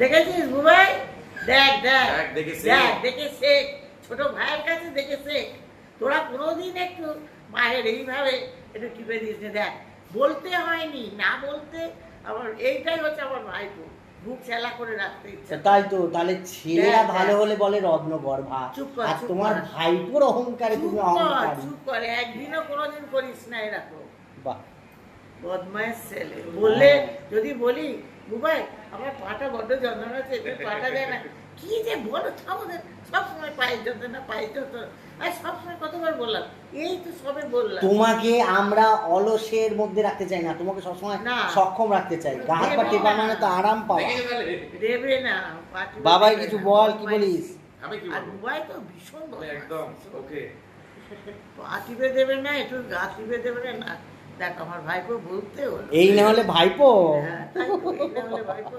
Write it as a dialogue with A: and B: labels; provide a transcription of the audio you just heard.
A: দেখেছিস বুবাই? দেখ দেখ
B: দেখে
A: দেখ দেখে শেখ, ছোট ভাইয়ের কাছে দেখে শেখ। তোরা কোনোদিন একটু মায়ের এইভাবে একটু টিপে দিস না। দেখ বলতে হয়নি, না বলতে আবার এইটাই হচ্ছে আমার ভাইপো, বুক ছেলা করে রাখতে ইচ্ছা।
C: তাই তো, তাহলে ছেলেরা
A: দেখ,
C: ভালো
A: দেখ।
C: হলে বলে রত্নগর্ভা,
A: চুপ কর,
C: আর
A: চুপ
C: তোমার
A: কর।
C: ভাইপোর অহংকারে তুমি
A: চুপ কর,
C: অহংকারী।
A: চুপ করে, একদিনও কোনোদিন করিস না এরকম।
C: বাহ,
A: বদমাইশ ছেলে। বললে যদি বলি বুবাই আমার পাটা বড্ড যন্ত্রণা হচ্ছে, একটু পাটা দেয় না, কি যে বলো আমাদের সবসময় পায়ের যন্ত্রণা পায়ের যন্ত্রণা, আর সবসময় কতবার বললাম, এই তো সবে বললাম।
C: তোমাকে আমরা অলসের মধ্যে রাখতে চাই না, তোমাকে সবসময়
A: না।
C: সক্ষম রাখতে চাই। গা হাত পা টেপা মানে তো আরাম পাওয়া।
A: দেবে না, পা টিপে
C: বাবাই
A: দেবে
C: কিছু
A: না,
C: বল, কি
A: বদমাইশ।
C: বলিস?
B: আমি কি
A: আর
B: বলবো?
A: বুবাই তো ভীষণ বদমাইশ।
B: একদম ওকে।
A: পা টিপে দেবে না, একটু গা টিপে দেবে না, না। দেখ আমার ভাইপো বলতে হলো।
C: এই না হলে ভাইপো।
A: হ্যাঁ, তাই তো, এই না হলে ভাইপো।